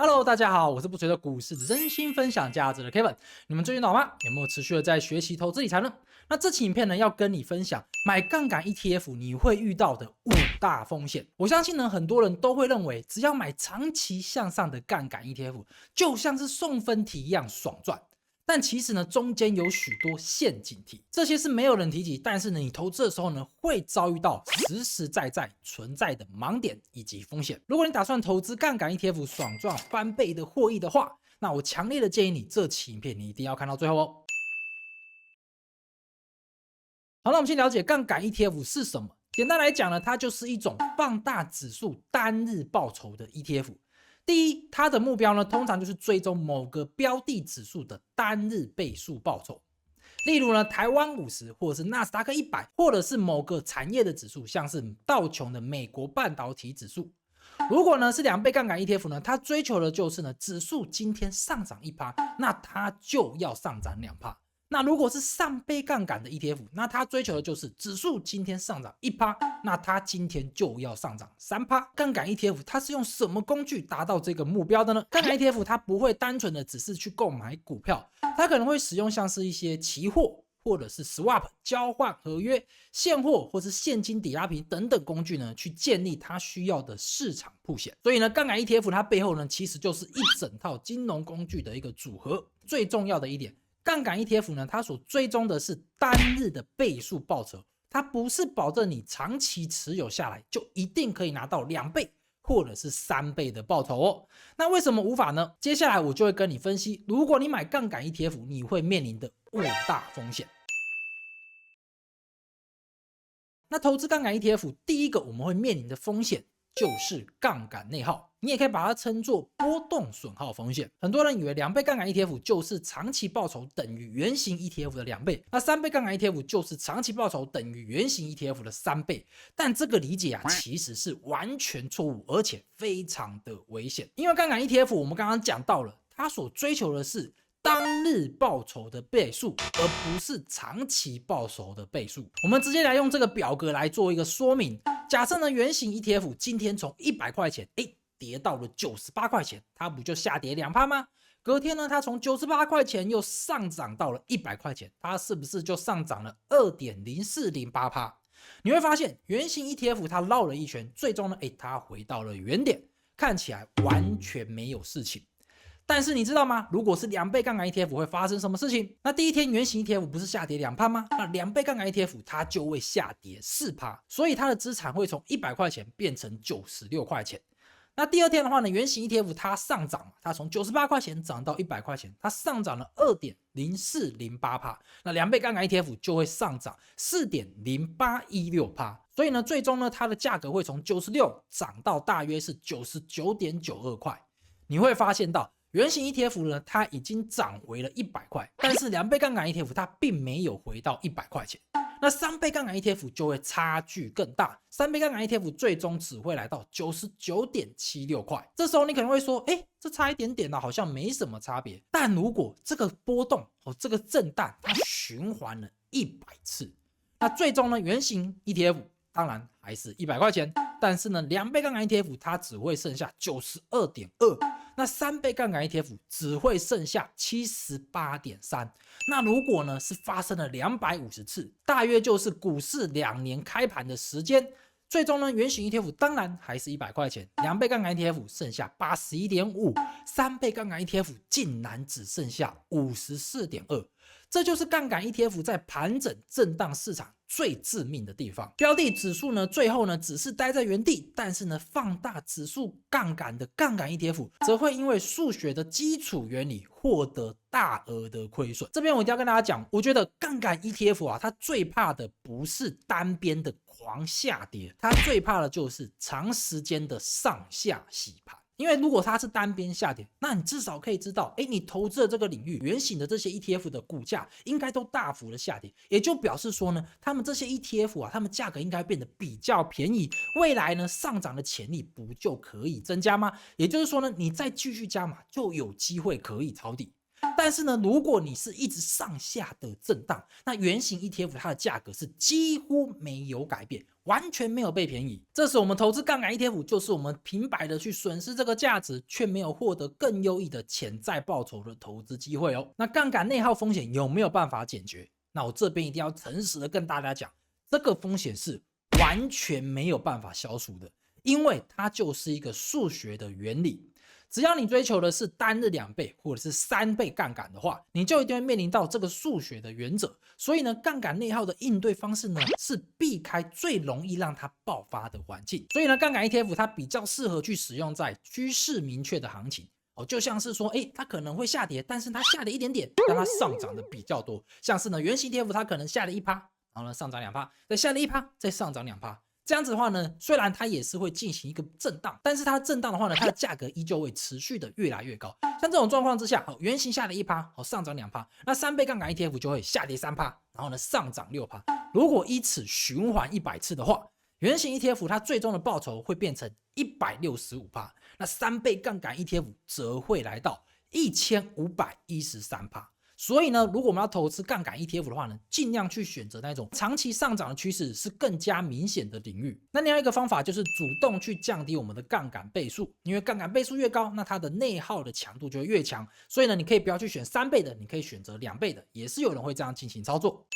Hello，大家好，我是不随着股市真心分享价值的 Kevin。你们最近好吗？有没有持续的在学习投资理财呢？那这期影片呢，要跟你分享买杠杆 ETF 你会遇到的5大风险。我相信呢，很多人都会认为，只要买长期向上的杠杆 ETF，就像是送分题一样爽赚。但其实呢，中间有许多陷阱题，这些是没有人提及，但是呢，你投资的时候呢，会遭遇到实实在在存在的盲点以及风险。如果你打算投资杠杆 ETF 爽赚翻倍的获益的话，那我强烈的建议你这期影片你一定要看到最后哦。好，那我们先了解杠杆 ETF 是什么。简单来讲呢，它就是一种放大指数单日报酬的 ETF。第一，它的目标呢，通常就是追踪某个标的指数的单日倍数报酬。例如呢，台湾50，或者是纳斯达克100，或者是某个产业的指数，像是道琼的美国半导体指数。如果呢是2倍杠杆 ETF 呢，它追求的就是呢，指数今天上涨1%，那它就要上涨2%。那如果是上倍杠杆的 ETF， 那它追求的就是指数今天上涨1%，那它今天就要上涨3%。杠杆 ETF 它是用什么工具达到这个目标的呢？杠杆 ETF 它不会单纯的只是去购买股票，它可能会使用像是一些期货，或者是 swap 交换合约、现货或是现金抵押品等等工具呢，去建立它需要的市场曝险。所以呢，杠杆 ETF 它背后呢，其实就是一整套金融工具的一个组合。最重要的一点，杠杆 ETF 呢，它所追踪的是单日的倍数报酬，它不是保证你长期持有下来就一定可以拿到2倍或者是3倍的报酬哦。那为什么无法呢？接下来我就会跟你分析，如果你买杠杆 ETF， 你会面临的5大风险。那投资杠杆 ETF， 第一个我们会面临的风险就是杠杆内耗，你也可以把它称作波动损耗风险。很多人以为2倍杠杆 ETF 就是长期报酬等于原型 ETF 的2倍，那3倍杠杆 ETF 就是长期报酬等于原型 ETF 的3倍。但这个理解啊，其实是完全错误，而且非常的危险。因为杠杆 ETF 我们刚刚讲到了，它所追求的是当日报酬的倍数，而不是长期报酬的倍数。我们直接来用这个表格来做一个说明。假设呢，原型 ETF 今天从100块钱，跌到了98块钱，它不就下跌2%吗？隔天呢，它从98块钱又上涨到了100块钱，它是不是就上涨了 2.0408%？ 你会发现，原型 ETF 它绕了一圈，最终呢，它回到了原点，看起来完全没有事情。但是你知道吗？如果是2倍杠杆 ETF 会发生什么事情？那第一天原型 ETF 不是下跌2%吗？那2倍杠杆 ETF 它就会下跌4%，所以它的资产会从100块钱变成96块钱。那第二天的话呢，原型 ETF 它上涨，它从98块钱涨到100块钱，它上涨了 2.0408%， 那2倍杠杆 ETF 就会上涨 4.0816%， 所以呢，最终呢，它的价格会从96涨到大约是 99.92 块。你会发现到原型 ETF 呢，它已经涨回了100块，但是2倍杠杆 ETF 它并没有回到100块钱。那3倍杠杆 ETF 就会差距更大，3倍杠杆 ETF 最终只会来到 99.76 块。这时候你可能会说，这差一点点的，好像没什么差别。但如果这个波动这个震荡它循环了100次，那最终呢，原型 ETF 当然还是100块钱，但是呢，2倍杠杆 ETF 它只会剩下 92.2， 那3倍杠杆 ETF 只会剩下 78.3。 那如果呢是发生了250次，大约就是股市2年开盘的时间，最终呢，原型 ETF 当然还是100块钱，2倍杠杆 ETF 剩下 81.5， 3倍杠杆 ETF 竟然只剩下 54.2。 这就是杠杆 ETF 在盘整震荡市场最致命的地方。标的指数呢，最后呢只是待在原地，但是呢，放大指数杠杆的杠杆 ETF 则会因为数学的基础原理获得大额的亏损。这边我一定要跟大家讲，我觉得杠杆 ETF 啊，它最怕的不是单边的狂下跌，它最怕的就是长时间的上下洗盘。因为如果它是单边下跌，那你至少可以知道，你投资的这个领域原型的这些 ETF 的股价应该都大幅的下跌，也就表示说呢，他们这些 ETF 啊，他们价格应该变得比较便宜，未来呢上涨的潜力不就可以增加吗？也就是说呢，你再继续加码，就有机会可以抄底。但是呢，如果你是一直上下的震荡，那原型 ETF 它的价格是几乎没有改变，完全没有被便宜。这时我们投资杠杆 ETF 就是我们平白的去损失这个价值，却没有获得更优异的潜在报酬的投资机会哦。那杠杆内耗风险有没有办法解决？那我这边一定要诚实的跟大家讲，这个风险是完全没有办法消除的，因为它就是一个数学的原理。只要你追求的是单日2倍或者是3倍杠杆的话，你就一定会面临到这个数学的原则。所以呢，杠杆内耗的应对方式呢，是避开最容易让它爆发的环境。所以呢，杠杆 ETF 它比较适合去使用在趋势明确的行情。就像是说，它可能会下跌，但是它下跌一点点，但它上涨的比较多。像是呢，原型 ETF 它可能下跌1%，然后呢上涨2%，再下跌1%，再上涨2%。这样子的话呢，虽然它也是会进行一个震荡，但是它震荡的话呢，它的价格依旧会持续的越来越高。像这种状况之下，原型下跌1%，上涨2%，那3倍杠杆 ETF 就会下跌3%，然后呢上涨6%。如果依此循环100次的话，原型 ETF 它最终的报酬会变成165%，那3倍杠杆 ETF 则会来到1513%。所以呢，如果我们要投资杠杆 ETF 的话呢，尽量去选择那种长期上涨的趋势是更加明显的领域。那另外一个方法就是主动去降低我们的杠杆倍数，因为杠杆倍数越高，那它的内耗的强度就会越强。所以呢，你可以不要去选3倍的，你可以选择2倍的，也是有人会这样进行操作。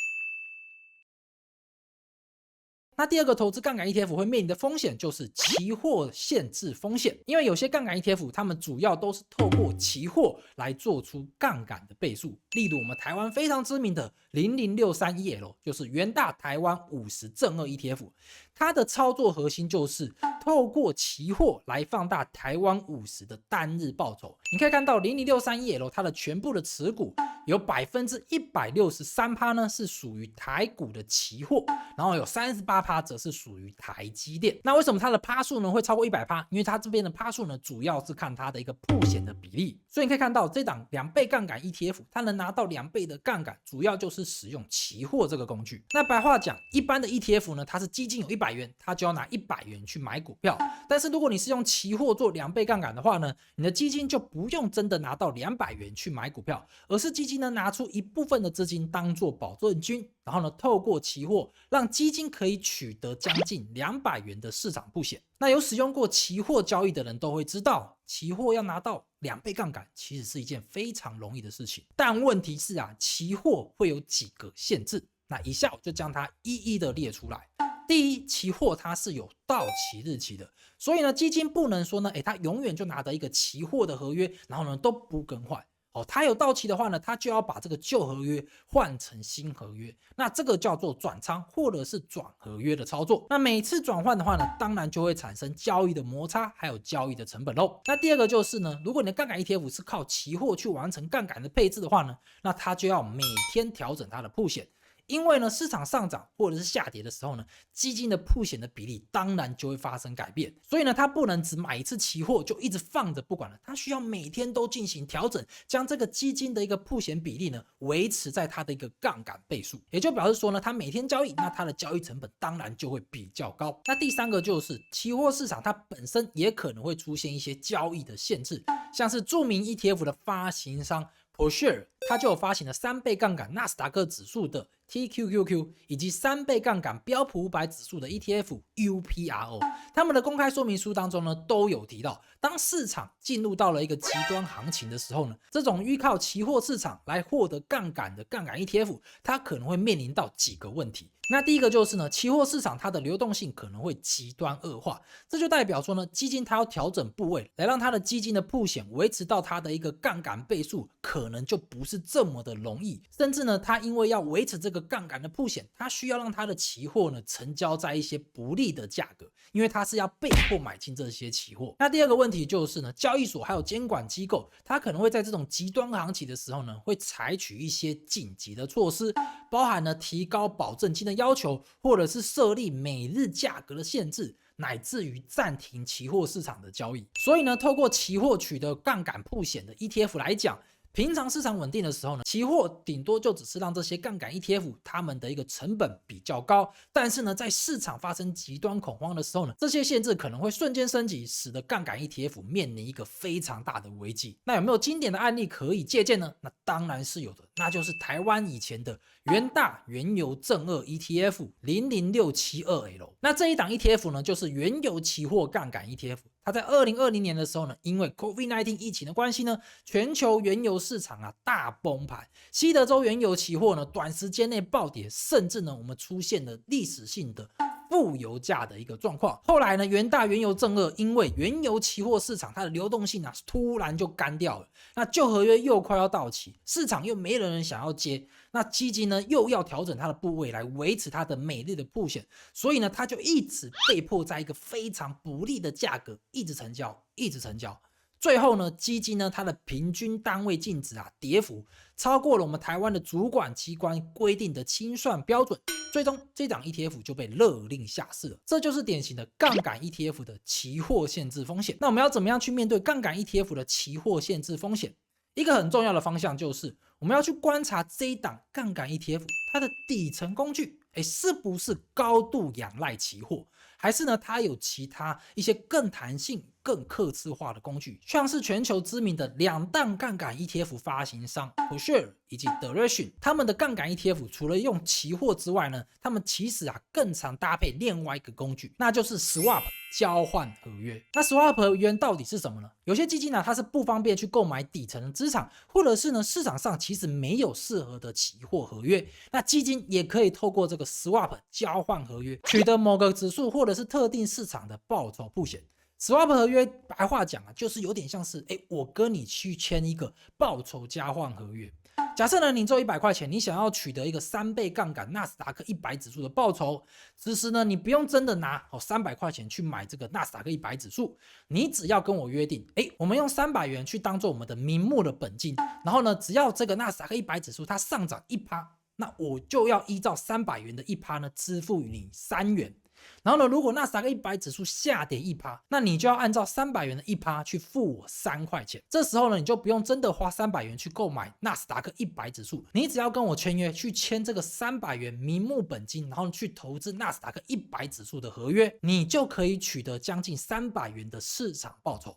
那第二个投资杠杆 ETF 会面临的风险就是期货限制风险，因为有些杠杆 ETF 它们主要都是透过期货来做出杠杆的倍数，例如我们台湾非常知名的0063EL， 就是元大台湾50正2 ETF， 它的操作核心就是透过期货来放大台湾50的单日报酬。你可以看到0063EL 它的全部的持股有163%呢是属于台股的期货，然后有38%则是属于台积电。那为什么它的趴数呢会超过100%？因为它这边的趴数呢主要是看它的一个曝险的比例。所以你可以看到这档2倍杠杆 ETF， 它能拿到2倍的杠杆，主要就是使用期货这个工具。那白话讲，一般的 ETF 呢，它是基金有100元，它就要拿100元去买股票。但是如果你是用期货做2倍杠杆的话呢，你的基金就不用真的拿到200元去买股票，而是基金呢拿出一部分的资金当做保证金，然后呢透过期货让基金可以取得将近200元的市场曝险。那有使用过期货交易的人都会知道，期货要拿到2倍杠杆其实是一件非常容易的事情。但问题是期货会有几个限制，那以下我就将它一一的列出来。第一，期货它是有到期日期的，所以呢基金不能说呢它永远就拿着一个期货的合约，然后呢都不更换。它有到期的话呢，它就要把这个旧合约换成新合约，那这个叫做转仓或者是转合约的操作。那每次转换的话呢，当然就会产生交易的摩擦，还有交易的成本咯。那第二个就是呢，如果你的杠杆 ETF 是靠期货去完成杠杆的配置的话呢，那它就要每天调整它的曝险。因为呢，市场上涨或者是下跌的时候呢，基金的曝险的比例当然就会发生改变，所以呢，它不能只买一次期货就一直放着不管了，它需要每天都进行调整，将这个基金的一个曝险比例呢维持在它的一个杠杆倍数，也就表示说呢，它每天交易，那它的交易成本当然就会比较高。那第三个就是期货市场它本身也可能会出现一些交易的限制，像是著名 ETF 的发行商ProShare， 它就有发行了3倍杠杆纳斯达克指数的 TQQQ， 以及3倍杠杆标普500指数的 ETF UPRO。他们的公开说明书当中呢，都有提到，当市场进入到了一个极端行情的时候呢，这种依靠期货市场来获得杠杆的杠杆 ETF， 它可能会面临到几个问题。那第一个就是呢，期货市场它的流动性可能会极端恶化，这就代表说呢，基金它要调整部位，来让它的基金的曝险维持到它的一个杠杆倍数，可能就不是这么的容易。甚至呢，它因为要维持这个杠杆的曝险，它需要让它的期货呢成交在一些不利的价格，因为它是要被迫买进这些期货。那第二个问题就是呢，交易所还有监管机构，它可能会在这种极端行情的时候呢，会采取一些紧急的措施，包含了提高保证金的要求，或者是设立每日价格的限制，乃至于暂停期货市场的交易。所以呢，透过期货取得杠杆曝险的 ETF 来讲，平常市场稳定的时候呢，期货顶多就只是让这些杠杆 ETF 它们的一个成本比较高，但是呢，在市场发生极端恐慌的时候呢，这些限制可能会瞬间升级，使得杠杆 ETF 面临一个非常大的危机。那有没有经典的案例可以借鉴呢？那当然是有的，那就是台湾以前的元大原油正二 ETF 00672L。那这一档 ETF 呢，就是原油期货杠杆 ETF。它在2020年的时候呢，因为 COVID-19 疫情的关系呢，全球原油市场大崩盘，西德州原油期货呢短时间内暴跌，甚至呢我们出现了历史性的负油价的一个状况。后来呢，元大原油正二因为原油期货市场它的流动性突然就干掉了，那旧合约又快要到期，市场又没人想要接，那基金呢又要调整它的部位来维持它的美丽的曝险，所以呢它就一直被迫在一个非常不利的价格一直成交，一直成交。最后呢，基金呢它的平均单位净值跌幅超过了我们台湾的主管机关规定的清算标准，最终这档 ETF 就被勒令下市了。这就是典型的杠杆 ETF 的期货限制风险。那我们要怎么样去面对杠杆 ETF 的期货限制风险？一个很重要的方向就是我们要去观察这一档杠杆 ETF 它的底层工具是不是高度仰赖期货，还是呢它有其他一些更弹性更客制化的工具，像是全球知名的两档杠杆 ETF 发行商 ProShare 以及 Duration， 他们的杠杆 ETF 除了用期货之外呢，他们其实更常搭配另外一个工具，那就是 Swap 交换合约。那 Swap 合约到底是什么呢？有些基金它是不方便去购买底层的资产，或者是呢市场上其实没有适合的期货合约，那基金也可以透过这个 Swap 交换合约取得某个指数或者是特定市场的报酬曝险。Swap 合约白话讲就是有点像是我跟你去签一个报酬交换合约。假设呢，你只有100块钱，你想要取得一个3倍杠杆纳斯达克100指数的报酬，此时呢，你不用真的拿300块钱去买这个纳斯达克100指数，你只要跟我约定，我们用300元去当做我们的名目的本金，然后呢，只要这个纳斯达克100指数它上涨1%，那我就要依照300元的1%呢支付予你3元。然后呢，如果纳斯达克100指数下跌1%，那你就要按照300元的1%去付我3块钱。这时候呢，你就不用真的花300元去购买纳斯达克100指数，你只要跟我签约，去签这个300元名目本金，然后去投资纳斯达克100指数的合约，你就可以取得将近300元的市场报酬。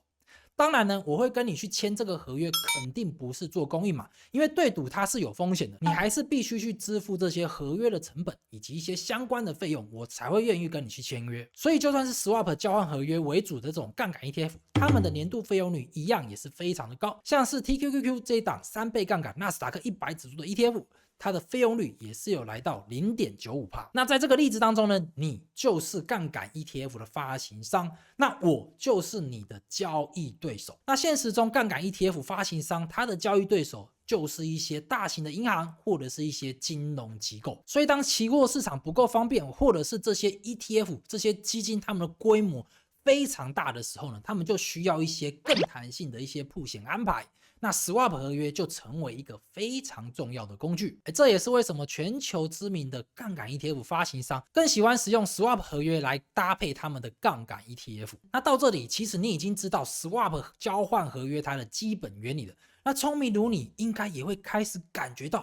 当然呢，我会跟你去签这个合约，肯定不是做公益嘛，因为对赌它是有风险的，你还是必须去支付这些合约的成本以及一些相关的费用，我才会愿意跟你去签约。所以就算是 Swap 交换合约为主的这种杠杆 ETF， 他们的年度费用率一样也是非常的高，像是 TQQQ 这一档3倍杠杆纳斯达克100指数的 ETF。它的费用率也是有来到 0.95%。那在这个例子当中呢，你就是杠杆 ETF 的发行商，那我就是你的交易对手。那现实中杠杆 ETF 发行商它的交易对手就是一些大型的银行或者是一些金融机构。所以当期货市场不够方便，或者是这些 ETF 这些基金它们的规模非常大的时候呢，他们就需要一些更弹性的一些曝险安排。那 Swap 合约就成为一个非常重要的工具，这也是为什么全球知名的杠杆 ETF 发行商更喜欢使用 Swap 合约来搭配他们的杠杆 ETF。那到这里，其实你已经知道 Swap 交换合约它的基本原理了。那聪明如你，应该也会开始感觉到，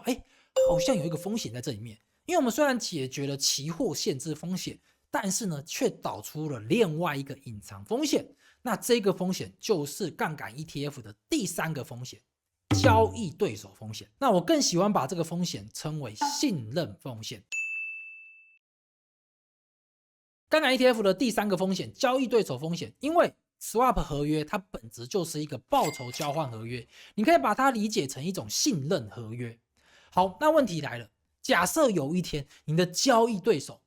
好像有一个风险在这里面。因为我们虽然解决了期货限制风险，但是呢，却导出了另外一个隐藏风险。那这个风险就是杠杆 ETF 的第3个风险，交易对手风险。那我更喜欢把这个风险称为信任风险。杠杆 ETF 的第3个风险，交易对手风险，因为 Swap 合约它本质就是一个报酬交换合约，你可以把它理解成一种信任合约。好，那问题来了，假设有一天你的交易对手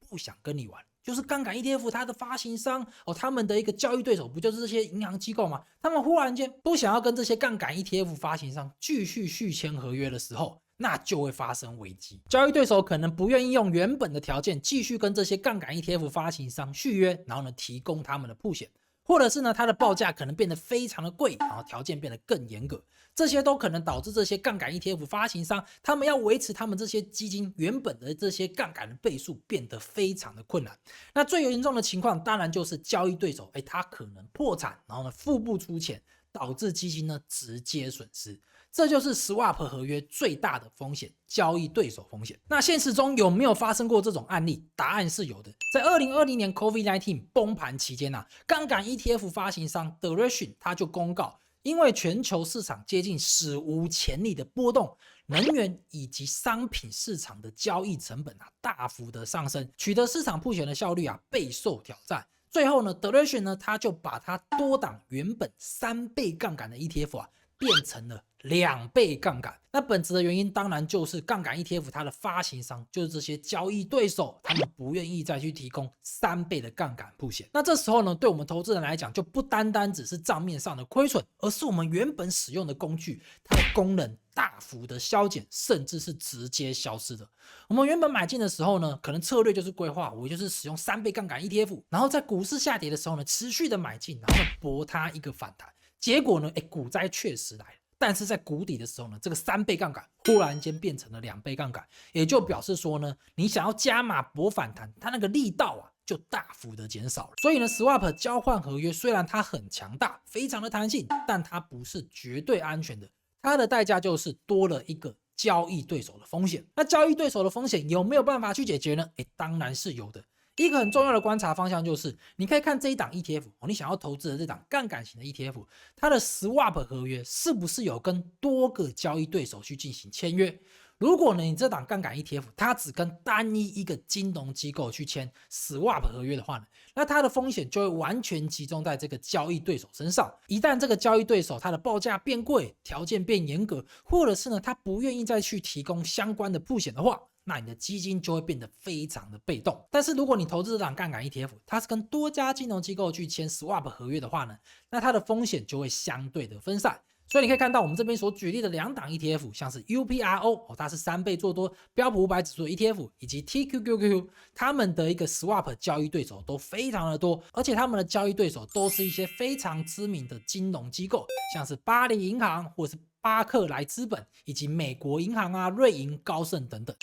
不想跟你玩，就是杠杆 ETF 它的发行商他们的一个交易对手不就是这些银行机构吗？他们忽然间不想要跟这些杠杆 ETF 发行商继续续签合约的时候，那就会发生危机。交易对手可能不愿意用原本的条件继续跟这些杠杆 ETF 发行商续约，然后呢提供他们的曝险，或者是呢它的报价可能变得非常的贵，然后条件变得更严格。这些都可能导致这些杠杆 ETF 发行商他们要维持他们这些基金原本的这些杠杆的倍数变得非常的困难。那最严重的情况当然就是交易对手他可能破产，然后呢付不出钱，导致基金呢直接损失。这就是 swap 合约最大的风险，交易对手风险。那现实中有没有发生过这种案例？答案是有的。在2020年 COVID-19 崩盘期间杠杆 ETF 发行商 Duration 他就公告，因为全球市场接近史无前例的波动，能源以及商品市场的交易成本大幅的上升，取得市场铺钱的效率备受挑战。最后呢 Duration 呢他就把它多档原本3倍杠杆的 ETF 变成了2倍杠杆。那本质的原因当然就是杠杆 ETF 它的发行商，就是这些交易对手，他们不愿意再去提供3倍的杠杆铺险。那这时候呢，对我们投资人来讲，就不单单只是账面上的亏损，而是我们原本使用的工具，它的功能大幅的削减，甚至是直接消失的。我们原本买进的时候呢，可能策略就是规划，我就是使用3倍杠杆 ETF， 然后在股市下跌的时候呢，持续的买进，然后搏它一个反弹。结果呢，股灾确实来了，但是在谷底的时候呢，这个3倍杠杆忽然间变成了2倍杠杆，也就表示说呢，你想要加码搏反弹，它那个力道就大幅的减少了。所以呢 ，swap 交换合约虽然它很强大，非常的弹性，但它不是绝对安全的，它的代价就是多了一个交易对手的风险。那交易对手的风险有没有办法去解决呢？当然是有的。一个很重要的观察方向就是，你可以看这一档 ETF，你想要投资的这档杠杆型的 ETF，它的 swap 合约是不是有跟多个交易对手去进行签约？如果呢，你这档杠杆 ETF 它只跟单一个金融机构去签 swap 合约的话呢，那它的风险就会完全集中在这个交易对手身上。一旦这个交易对手它的报价变贵，条件变严格，或者是呢他不愿意再去提供相关的曝险的话，那你的基金就会变得非常的被动。但是如果你投资这档杠杆 ETF， 它是跟多家金融机构去签 swap 合约的话呢，那它的风险就会相对的分散。所以你可以看到我们这边所举例的2档 ETF， 像是 UPRO， 它是3倍做多标普500指数的 ETF， 以及 TQQQ， 他们的一个 swap 交易对手都非常的多，而且他们的交易对手都是一些非常知名的金融机构，像是巴黎银行或是巴克莱资本，以及美国银行瑞银、高盛等等。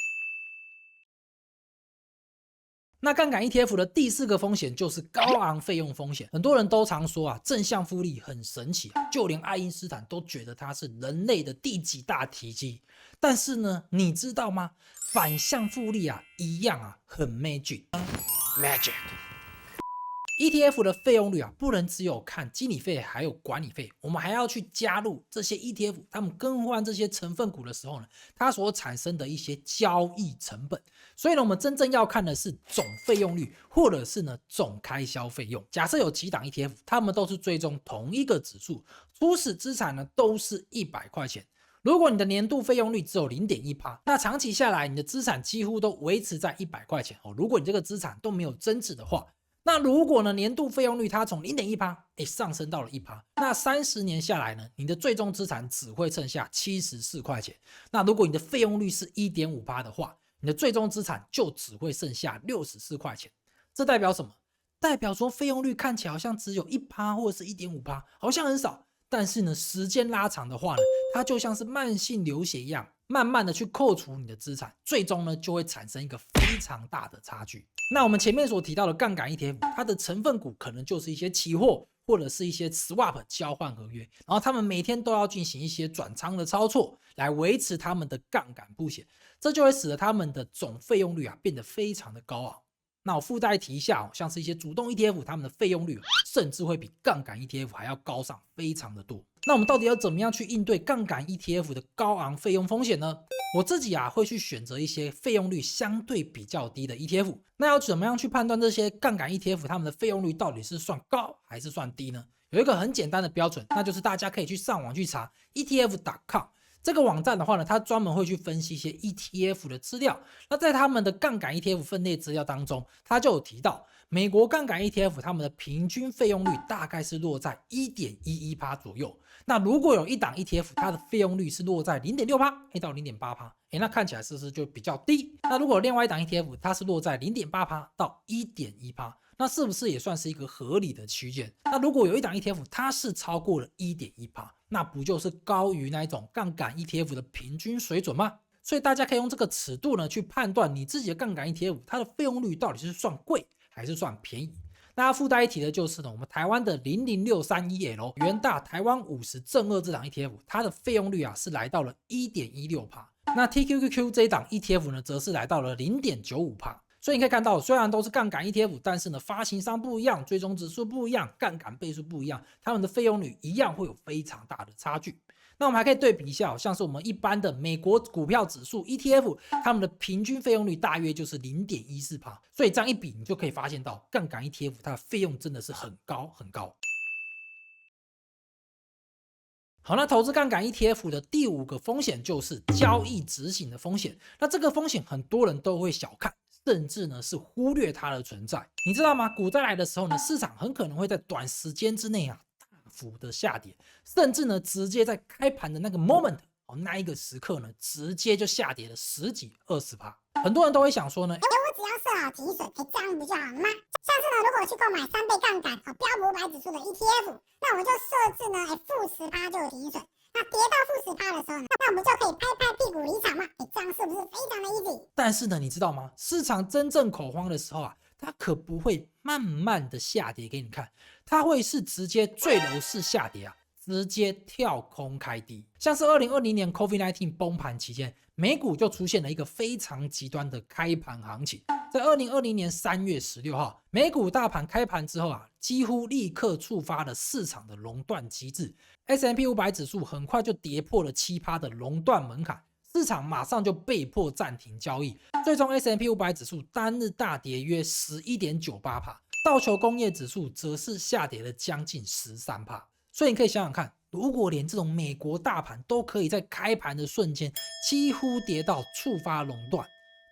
那杠杆 ETF 的第4个风险就是高昂费用风险。很多人都常说正向复利很神奇就连爱因斯坦都觉得它是人类的第几大奇迹。但是呢，你知道吗？反向复利一样很 magic。ETF 的费用率不能只有看经理费还有管理费，我们还要去加入这些 ETF 他们更换这些成分股的时候呢，它所产生的一些交易成本。所以呢，我们真正要看的是总费用率，或者是呢总开销费用。假设有几档 ETF， 他们都是追踪同一个指数，初始资产呢都是100块钱。如果你的年度费用率只有 0.1%， 那长期下来你的资产几乎都维持在100块钱。如果你这个资产都没有增值的话，那如果呢年度费用率它从 0.1% 上升到了 1%， 那30年下来呢，你的最终资产只会剩下74块钱。那如果你的费用率是 1.5% 的话，你的最终资产就只会剩下64块钱。这代表什么？代表说费用率看起来好像只有 1% 或者是 1.5%， 好像很少，但是呢时间拉长的话呢，它就像是慢性流血一样，慢慢的去扣除你的资产，最终呢就会产生一个非常大的差距。那我们前面所提到的杠杆 ETF， 它的成分股可能就是一些期货或者是一些 swap 交换合约，然后他们每天都要进行一些转仓的操作来维持他们的杠杆布险，这就会使得他们的总费用率变得非常的高昂。那我附带提一下像是一些主动 ETF， 他们的费用率甚至会比杠杆 ETF 还要高上非常的多。那我们到底要怎么样去应对杠杆 ETF 的高昂费用风险呢？我自己会去选择一些费用率相对比较低的 ETF。那要怎么样去判断这些杠杆 ETF 他们的费用率到底是算高还是算低呢？有一个很简单的标准，那就是大家可以去上网去查 ETF.com。这个网站的话呢，它专门会去分析一些 ETF 的资料。那在他们的杠杆 ETF 分类资料当中，它就有提到美国杠杆 ETF 他们的平均费用率大概是落在 1.11% 左右。那如果有一档 ETF 它的费用率是落在 0.6% 到 0.8%， 那看起来是不是就比较低？那如果另外一档 ETF 它是落在 0.8% 到 1.1%，那是不是也算是一个合理的区间？那如果有一档 ETF 它是超过了 1.1%， 那不就是高于那一种杠杆 ETF 的平均水准吗？所以大家可以用这个尺度呢去判断你自己的杠杆 ETF 它的费用率到底是算贵还是算便宜。那附带一提的就是呢，我们台湾的00631L 元大台湾50正二这档 ETF， 它的费用率啊是来到了 1.16%。那 TQQQ 这一档 ETF 呢，则是来到了 0.95%。所以你可以看到，虽然都是杠杆 ETF， 但是呢，发行商不一样，追踪指数不一样，杠杆倍数不一样，它们的费用率一样会有非常大的差距。那我们还可以对比一下，像是我们一般的美国股票指数 ETF， 它们的平均费用率大约就是 0.14%。所以这样一比，你就可以发现到杠杆 ETF 它的费用真的是很高很高。好，那投资杠杆 ETF 的第5个风险就是交易执行的风险。那这个风险很多人都会小看，甚至呢是忽略它的存在。你知道吗？股灾来的时候呢，市场很可能会在短时间之内啊大幅的下跌，甚至呢直接在开盘的那个 moment 那一个时刻呢，直接就下跌了10几20%。很多人都会想说呢，我只要设好停损，这样不就好了吗？像是呢，如果我去购买3倍杠杆标普500指数的 ETF， 那我就设置呢-10%就有停损。那跌到-10%的时候呢，那我们就可以拍拍屁股离场嘛？这样是不是非常的 easy？ 但是呢，你知道吗？市场真正恐慌的时候啊，它可不会慢慢的下跌给你看，它会是直接坠楼式下跌啊，直接跳空开低。像是2020年 COVID-19 崩盘期间，美股就出现了一个非常极端的开盘行情。在2020年3月16号，美股大盘开盘之后啊，几乎立刻触发了市场的熔断机制 ，S&P 500指数很快就跌破了7%的熔断门槛，市场马上就被迫暂停交易。最终 S&P 500指数单日大跌约 11.98%， 道琼工业指数则是下跌了将近 13%。所以你可以想想看，如果连这种美国大盘都可以在开盘的瞬间几乎跌到触发熔断，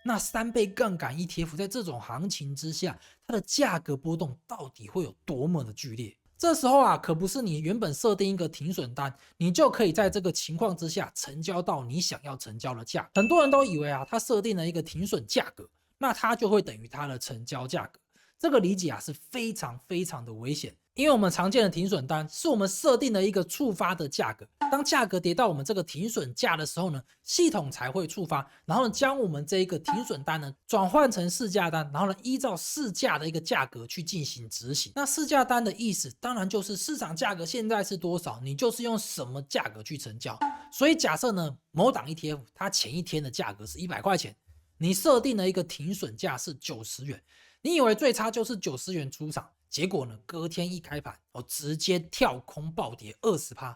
那3倍杠杆 ETF 在这种行情之下，它的价格波动到底会有多么的剧烈？这时候啊，可不是你原本设定一个停损单，你就可以在这个情况之下成交到你想要成交的价。很多人都以为啊，他设定了一个停损价格，那它就会等于它的成交价格。这个理解啊是非常非常的危险。因为我们常见的停损单是我们设定了一个触发的价格，当价格跌到我们这个停损价的时候呢，系统才会触发，然后呢将我们这一个停损单呢转换成市价单，然后呢依照市价的一个价格去进行执行。那市价单的意思当然就是市场价格现在是多少，你就是用什么价格去成交。所以假设呢某档 ETF 它前一天的价格是100块钱，你设定了一个停损价是90元，你以为最差就是90元出场，结果呢，隔天一开盘直接跳空暴跌20%，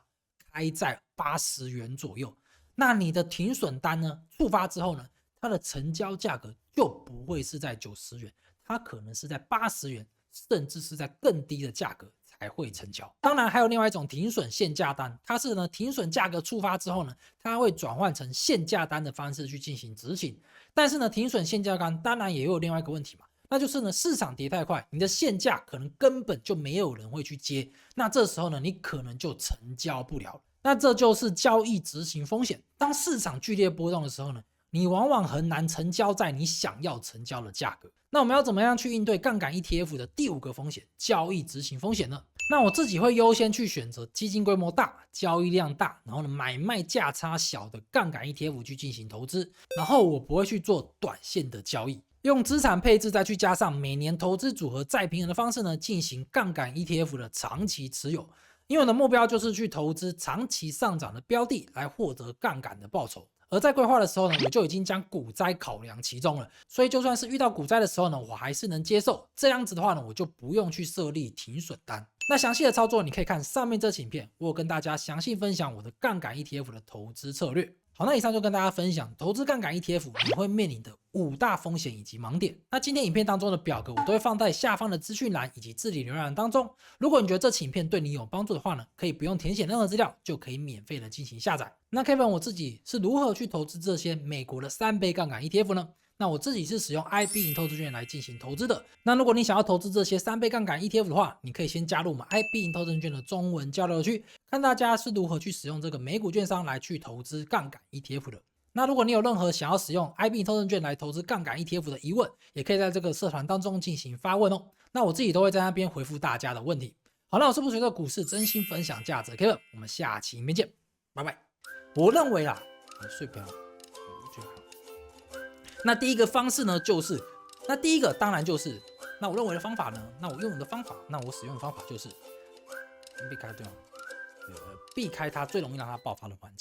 开在80元左右。那你的停损单呢触发之后呢，它的成交价格就不会是在90元，它可能是在80元，甚至是在更低的价格才会成交。当然还有另外一种停损限价单，它是呢停损价格触发之后呢，它会转换成限价单的方式去进行执行。但是呢，停损限价单当然也有另外一个问题嘛。那就是呢，市场跌太快，你的限价可能根本就没有人会去接，那这时候呢，你可能就成交不了。那这就是交易执行风险。当市场剧烈波动的时候呢，你往往很难成交在你想要成交的价格。那我们要怎么样去应对杠杆 ETF 的第5个风险，交易执行风险呢？那我自己会优先去选择基金规模大、交易量大，然后呢买卖价差小的杠杆 ETF 去进行投资，然后我不会去做短线的交易。用资产配置再去加上每年投资组合再平衡的方式呢，进行杠杆 ETF 的长期持有。因为我的目标就是去投资长期上涨的标的来获得杠杆的报酬。而在规划的时候呢，我就已经将股灾考量其中了，所以就算是遇到股灾的时候呢，我还是能接受。这样子的话呢，我就不用去设立停损单。那详细的操作你可以看上面这期影片，我有跟大家详细分享我的杠杆 ETF 的投资策略。好，那以上就跟大家分享投资杠杆 ETF 你会面临的5大风险以及盲点。那今天影片当中的表格我都会放在下方的资讯栏以及自理浏览当中。如果你觉得这期影片对你有帮助的话呢，可以不用填写任何资料就可以免费的进行下载。那 Kevin 我自己是如何去投资这些美国的3倍杠杆 ETF 呢？那我自己是使用 IB 投资券来进行投资的。那如果你想要投资这些3倍杠杆 ETF 的话，你可以先加入我们 IB 投资券的中文交流区，看大家是如何去使用这个美股券商来去投资杠杆 ETF 的。那如果你有任何想要使用 IB 投资券来投资杠杆 ETF 的疑问，也可以在这个社团当中进行发问哦。那我自己都会在那边回复大家的问题。好，那我是不随着股市真心分享价值 Kevin， 我们下期影片见，拜拜。我认为啦，睡不要。那第一个方式呢，当然就是那我认为的方法呢？那我用的方法，那我使用的方法就是避开对吗？避开它最容易让它爆发的环境。